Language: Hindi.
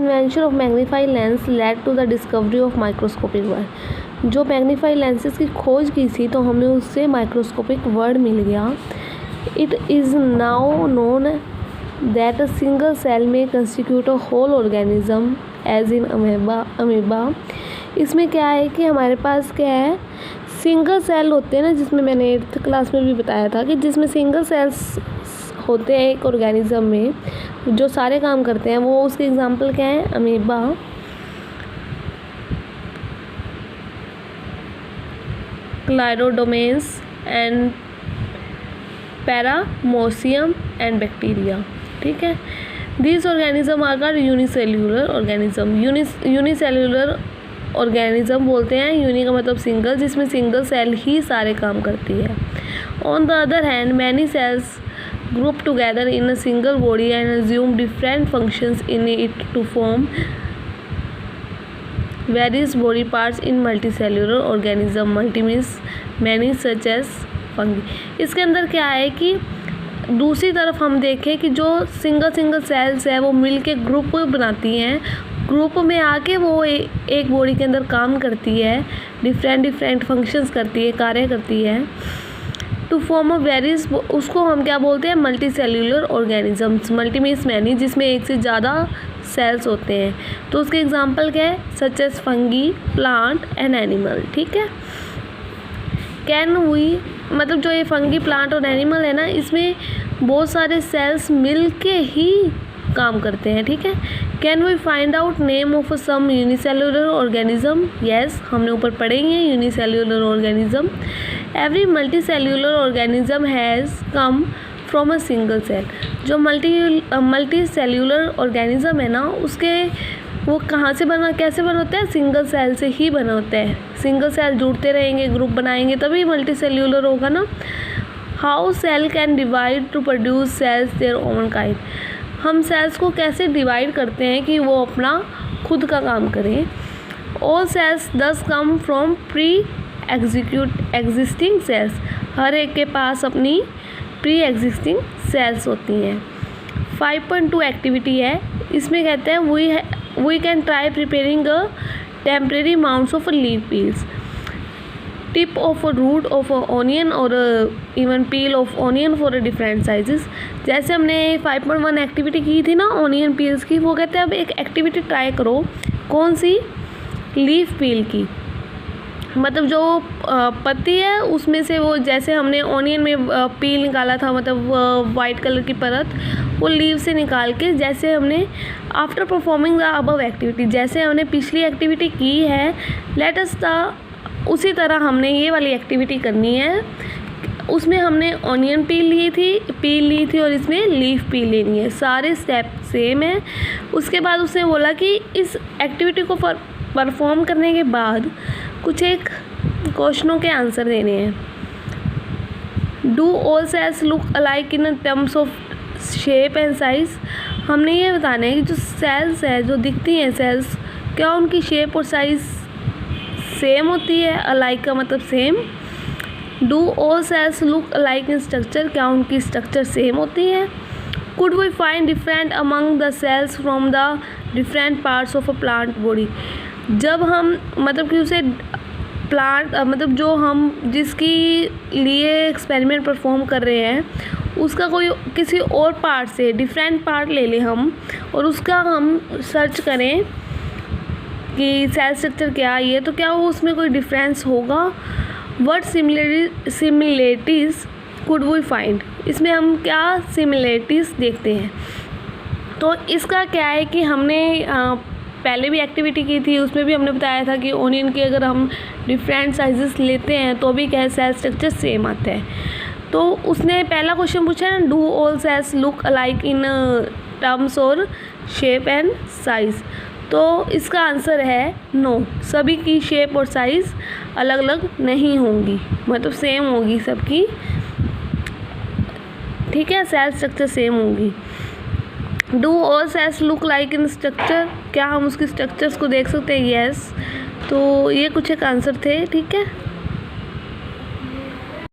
Invention of magnifying lens led to the discovery of microscopic world. जो मैग्नीफाइंग लेंसेज की खोज की थी तो हमें उससे माइक्रोस्कोपिक वर्ड मिल गया। It is now known that a single cell may constitute a whole organism as in amoeba. इसमें क्या है कि हमारे पास क्या है, सिंगल सेल होते हैं ना, जिसमें मैंने 8th क्लास में भी बताया था कि जिसमें सिंगल सेल्स होते हैं एक ऑर्गेनिज्म में जो सारे काम करते हैं, वो उसके एग्जांपल क्या है, amoeba, chlamydomonas and paramecium and bacteria. ठीक है, this organism are unicellular organism. Unicellular organism बोलते हैं, यूनि का मतलब सिंगल, जिसमें सिंगल सेल ही सारे काम करती है। On the other hand many cells group together in a single body and assume different functions in it to form various body parts in multicellular organism many such as fungi। इसके अंदर क्या है कि दूसरी तरफ हम देखें कि जो सिंगल सेल्स है वो मिल के ग्रुप बनाती हैं, ग्रुप में आके वो एक बॉडी के अंदर काम करती है, डिफरेंट फंक्शंस करती है, कार्य करती है। टू फॉर्म अ वेरियस, उसको हम क्या बोलते हैं, multi cellular organisms. Multi means many, जिसमें एक से ज़्यादा सेल्स होते हैं। तो उसके एग्जांपल क्या है, such as fungi, plant and animal. ठीक है, कैन वी, मतलब जो ये फंगी, प्लांट और एनिमल है ना, इसमें बहुत सारे सेल्स मिल के ही काम करते हैं। ठीक है, can we find out name of some unicellular organism. Yes, हमने ऊपर पढ़े ही हैं unicellular organism. Every multicellular organism has come from a single cell. जो मल्टी सेल्यूलर ऑर्गेनिज्म है ना, उसके वो कहाँ से बना, कैसे बना होता है, सिंगल सेल से ही बना होता है। सिंगल सेल जुड़ते रहेंगे, ग्रुप बनाएंगे, तभी मल्टी सेल्यूलर होगा ना। How cell can divide to produce cells their own kind. हम सेल्स को कैसे डिवाइड करते हैं कि वो अपना खुद का काम करें। All cells thus come from pre existing cells. हर एक के पास अपनी प्री एग्जिस्टिंग सेल्स होती हैं। 5.2 एक्टिविटी है, इसमें कहते हैं we can try preparing a temporary mounts of leaf peels, tip of a root of a onion और even peel of onion for a different sizes. जैसे हमने 5.1 एक्टिविटी की थी ना ऑनियन पील्स की, वो कहते हैं अब एक एक्टिविटी ट्राई करो। कौन सी, लीफ पील की, मतलब जो पत्ती है उसमें से वो, जैसे हमने ऑनियन में पील निकाला था, मतलब वाइट कलर की परत, वो लीव से निकाल के, जैसे हमने after performing the above activity, जैसे हमने पिछली एक्टिविटी की है, लेट अस द, उसी तरह हमने ये वाली एक्टिविटी करनी है। उसमें हमने ऑनियन पील ली थी और इसमें लीफ पील लेनी है, सारे स्टेप सेम है। उसके बाद उसने बोला कि इस एक्टिविटी को परफॉर्म करने के बाद कुछ एक क्वेश्चनों के आंसर देने हैं। Do all cells look alike in terms of shape and size. हमने ये बताना है कि जो सेल्स है, जो दिखती हैं सेल्स, क्या उनकी शेप और साइज सेम होती है। अलाइक का मतलब same. Do all cells look alike in structure, क्या उनकी स्ट्रक्चर सेम होती है। Could we find different among the cells from the different parts of a plant body. जब हम, मतलब कि उसे प्लांट, मतलब जो हम जिसकी लिए एक्सपेरिमेंट परफॉर्म कर रहे हैं, उसका कोई किसी और पार्ट से डिफरेंट पार्ट ले लें हम, और उसका हम सर्च करें कि सेल स्ट्रक्चर क्या है, तो क्या वो उसमें कोई डिफरेंस होगा। What similarities could we find, इसमें हम क्या सिमिलरिटीज़ देखते हैं। तो इसका क्या है कि हमने पहले भी एक्टिविटी की थी, उसमें भी हमने बताया था कि ओनियन के अगर हम डिफरेंट साइजेस लेते हैं तो भी क्या सेल स्ट्रक्चर सेम आता है। तो उसने पहला क्वेश्चन पूछा है, do all cells look alike in terms और शेप एंड साइज। तो इसका आंसर है नो, सभी की शेप और साइज़ अलग अलग नहीं होंगी, मतलब सेम होगी सबकी। ठीक है, सेल स्ट्रक्चर सेम होगी। Do all cells look like in structure, क्या हम उसकी स्ट्रक्चर्स को देख सकते हैं। यस, तो ये कुछ एक आंसर थे। ठीक है।